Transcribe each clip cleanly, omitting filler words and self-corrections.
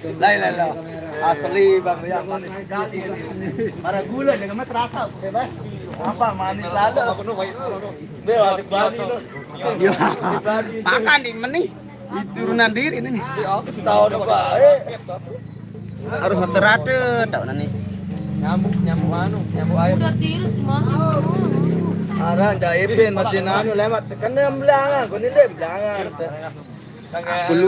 Lah. Asli Bang ya. Para gula dengan terasa, bebas. Apa manis lado. Yo. Makan di meni. Turunan diri ini. Aku tahu dah Pak. Harus terate tahu nani. Nyamuk air. Udah tirus masih. Arah jaipin masih nanu lewat. Kan dia belangan, kau ni dia belangan. Aku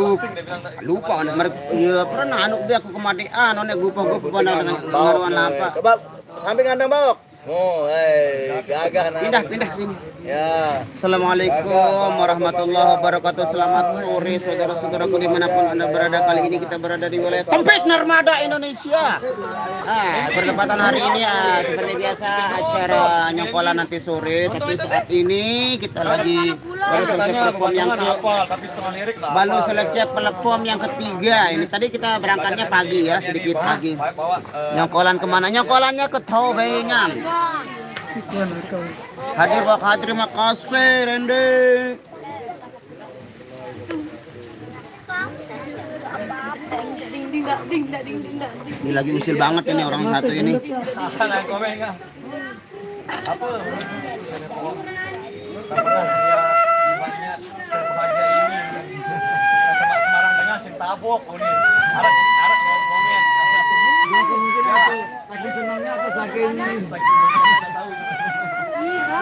lupa kan ya pernah anu dia aku kematian onek gupa dengan baruan lampa. Coba samping anda bawa. Oh, gagah pindah sini. Ya. Assalamualaikum warahmatullahi wabarakatuh. Selamat sore saudara-saudaraku dimanapun anda berada. Kali ini kita berada di wilayah Tempit Narmada Indonesia. Bertepatan hari ini seperti biasa acara nyongkolan nanti sore. Tapi saat ini kita lagi baru selesai perform yang ketiga. Ini tadi kita berangkatnya pagi ya, sedikit pagi. Nyongkolan kemana? Nyongkolannya ke Tobengan. Hadir Pak, terima kasih Rende. Ini lagi usil banget ini orang satu ini. Apa? Sebahagia ini. Semarang dengan Sintabok ini. Arek komen. Saking senangnya atau saking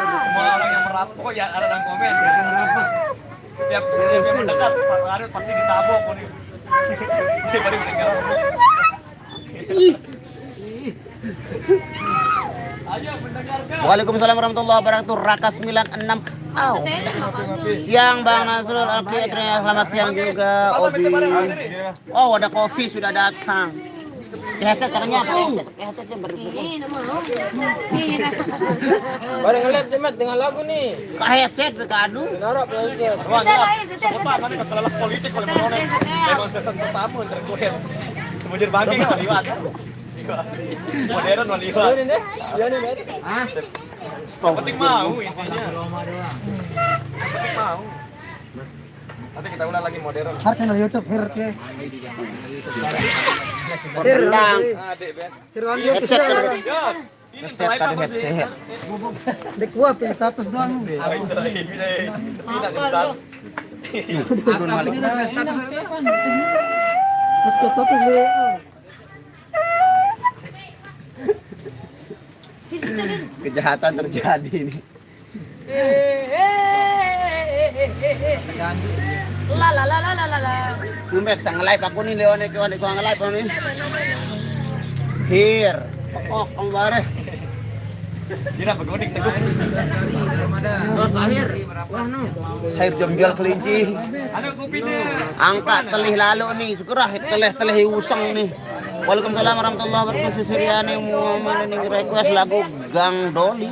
semua orang yang merampok ya ada yang komen. Setiap yang mendekat pasti ditabok ini. Baru mendengar. Ayo mendengarkan. Waalaikumsalam warahmatullahi wabarakatuh. Raka 96. Siang Bang Nasrul, selamat siang juga Obi. Oh ada kopi sudah datang. Headset caranya apa? Headsetnya berbeda. Bareng nge-live Jemet dengan lagu nih. Ke headset berkadu. Narap headset. Setelah politik kalau mau demonstrasi pertama terkuat. Semuanya bagi kan liwat. Modern liwat. Iya nih, iya nih. Penting mau intinya. Penting mau. Nanti kita ulang lagi modern. Har channel YouTube Hir ke. Tendang. Hirwan Headset. dia Headset tadi headset. dek gua pilih status doang. Status dia. Kejahatan terjadi ini. Kumbek sang live aku nih Leone kawan aku nge-live nih. Hir. Oh, kembare. Dina begodik teguh. Terus akhir. Wah no. Sayur jomjol kelinci. Anu kopinya. Angka telih lalu nih, syukurah teleh usang nih. Waalaikumsalam warahmatullahi wabarakatuh. Suryani Muhammad ini request lagu Gang Doli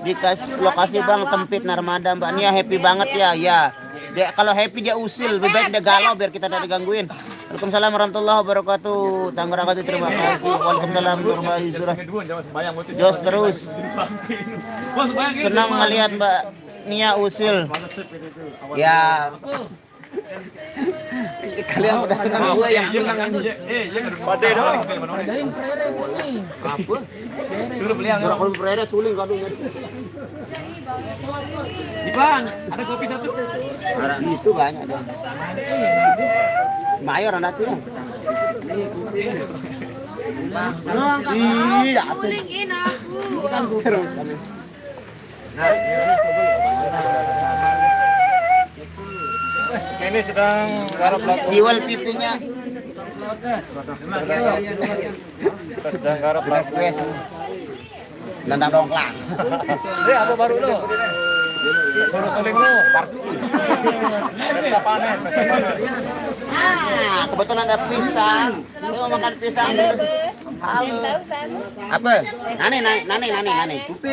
di lokasi Bang Tempit Narmada. Mbak Nia happy banget ya. Ya. Dia kalau happy dia usil, lebih baik dia galau biar kita tidak digangguin. Waalaikumsalam warahmatullahi wabarakatuh. Tangerang terima kasih. Waalaikumsalam warahmatullahi wabarakatuh. Jos terus. Senang melihat Mbak Nia usil. Ya. Kalian udah senang gue yang bilang ini. Padahal doang. Adain prere bu nih. Apa? Suruh beli yang kalau prere suling kadunya. Di Bang, ada kopi satu. Ada itu banyak dong. Mayor anda tuh. Iya, asik. Bukan seru. Ini sedang garap lagu. Jual pipinya. Kita sedang garap lagu. Nandang dongklang. Apa baru lo? Suruh suling lo. Pesta panen. Kebetulan ada pisang. Kita mau makan pisang. Halo. Apa? Nane.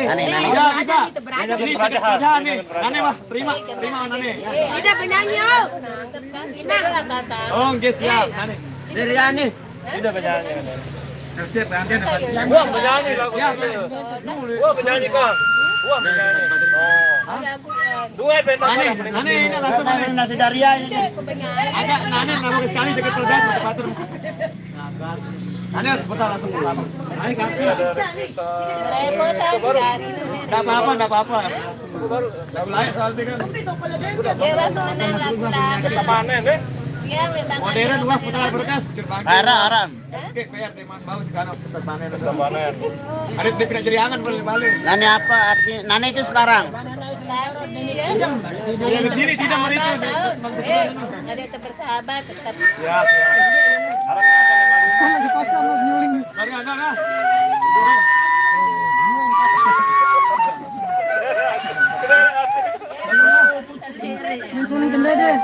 Ya bisa. Ini kerajaan nih. Nane mah, terima Nane. Sudah penyanyi. Oh, guys siap. Nane. Diriani. Sudah penyanyi. Siap, gantian. Gua penyanyi lagu. Gua penyanyi kan. Gua penyanyi. Oh. Duet bentang. Nane ini langsung nasi Daria ini. Ada Nane nggak mau sekali jaga soldat patur. Ada sebentar langsung pulang. Ayo kakek. Repot dari. Enggak apa-apa, enggak apa-apa. Enggak boleh soalnya kan. Ya waktu menang lagu lah. Kita panen deh. Ya memang. Modern wah putar berkas. Aran. Skip bayar teman bau sekarang putar panen. Kita panen. Ada di pindah jadi angan balik. Nani apa artinya? Nani itu sekarang. Ya berdiri tidak mereka. Ada yang bersahabat tetap. Ya, siap. Harap Kan lagi paksa mau nyuling. Mari Anda nah. Nyuling kendede.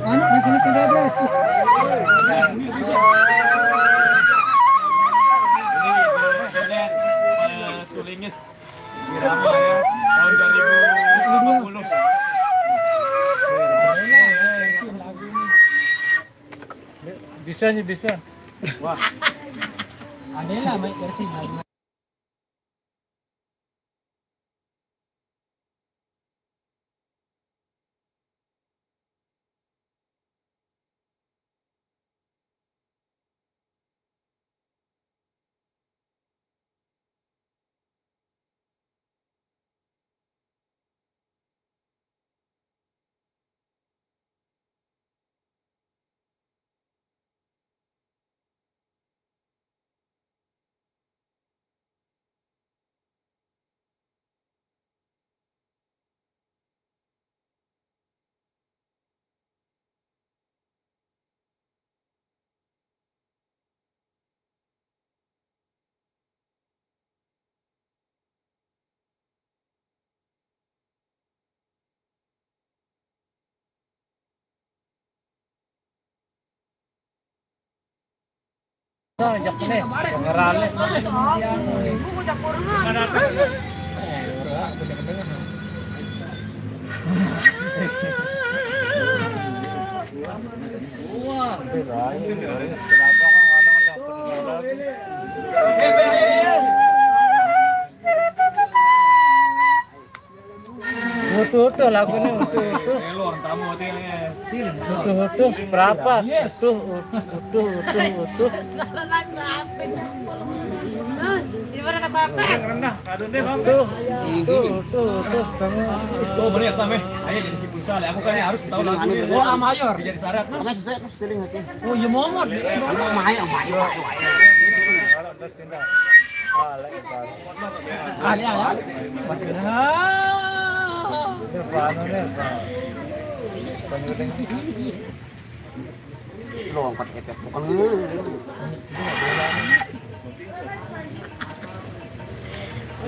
Banyak nyuling kendede. Sulingis Irama ya tahun 2020. Bisa nih bisa. Wah. Adela main versi. Buku tak kurang. Utuh lagunya utuh. Elor tamu hotelnya. Utuh berapa? Utuh. Salah lagu apa? Di mana apa-apa? Rendah, kadun deh bang. Utuh. Oh boleh ya ayo jadi si pulsa aku kan harus tahu lagu ini. Oh, amayor. Jadi syarat mah. Mas saya seling hati. Oh, ya momot. Mayo. Ali ya. Masih Lo angkat efek bukan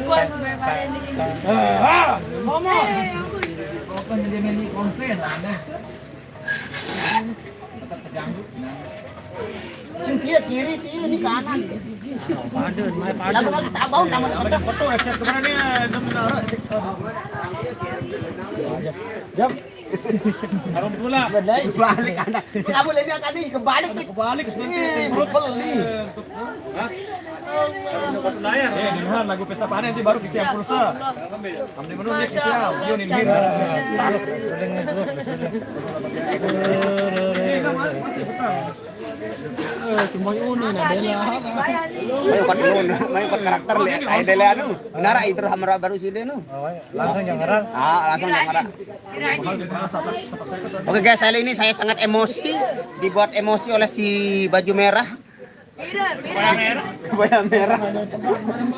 Buat memang ini. momot. Kau kan jadi meli konsen Anda. Tetap terganggu. Cynthia kiri ini kanan. Padun, mai Lagu padun. tak bau nama Ada foto website kemana nih? Jam. Harum pula. balik anak. Kamu lagi akan nih kebalik nih. Kebalik nanti. Berbel nih. Hah? Layar. Dengan lagu pesta panen nanti baru kisiam pulsa. Ambil menu nih kisiam. Yun ini. Semua ini Nadela. Mayo pat karakter lihat ay dele anu. Nara itu hamra baru sih deh nu. Langsung yang ngarang. Langsung ngarang. Oke guys, kali ini saya sangat emosi, dibuat emosi oleh si baju merah. Kebaya merah.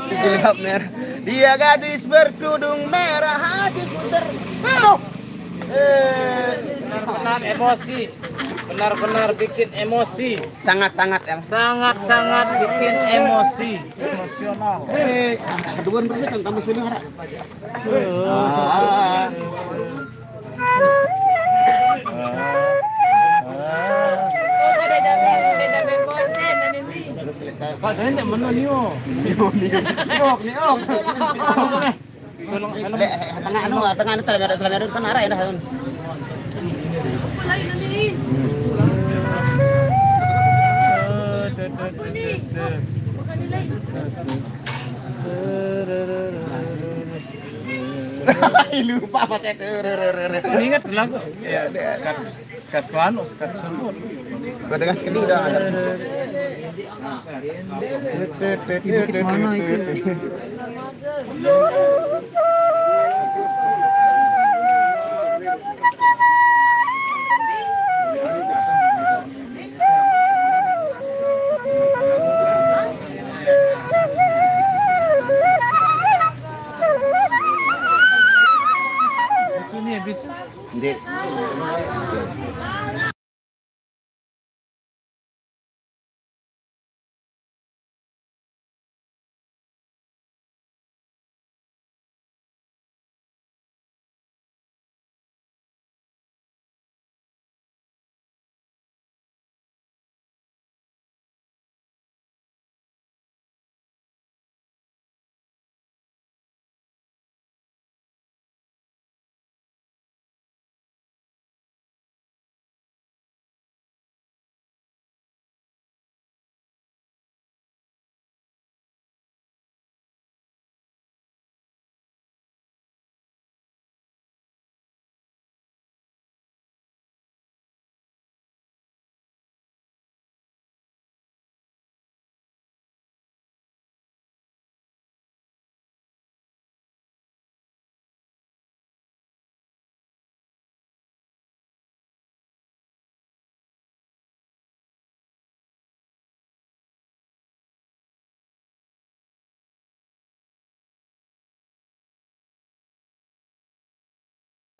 Si jilbab merah. Dia gadis berkerudung merah, hatiku terpenuh. Benar-benar emosi. Benar-benar bikin emosi. Sangat-sangat ya. Sangat-sangat bikin emosi. Emosional. Kedua berarti kan tambah sudah harap. Padahal tidak menonio. Niok. Tengah anu telemedun kan arah ya dah. Lupa apa saya. Ingat lagu. Ya, kat kuano, kat sumput. Gua dengan sekali dah. Mana itu? Bisu ni, bisu. Hindi.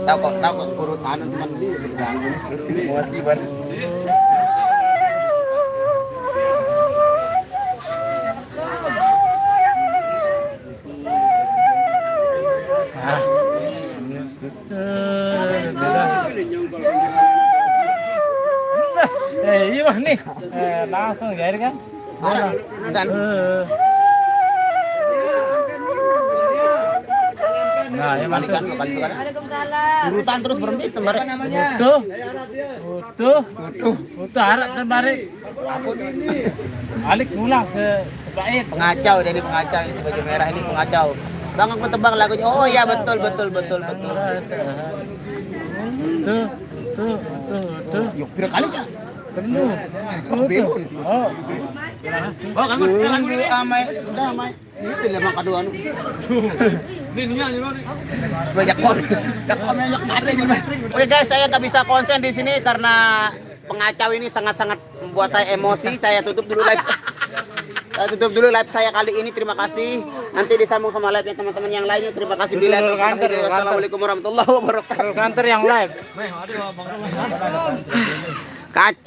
Tahu kok kurut anu teman di ganggu emosi bar. Iya nih. Langsung jadi kan. Dan Nah, yang mana? Waalaikumsalam. urutan terus berhenti tembar. Utuh. Harap terbalik. Alik ngulang sebaik. Pengacau jadi pengacau ini si baju merah ini pengacau. Bang aku tebak lagunya. Oh iya betul. Tuh. Yuk berapa kali ya? Penuh. Oh. Oh, kan sekarang ini. Amai, udah amai. Itu lemah kedua anu. Ini Banyak mati. Oke guys, saya nggak bisa konsen di sini karena pengacau ini sangat-sangat membuat saya emosi. Saya tutup dulu live saya kali ini. Terima kasih. Nanti disambung sama live yang teman-teman yang lainnya. Terima kasih. Wassalamualaikum warahmatullahi wabarakatuh. Kantor yang live. Kacau.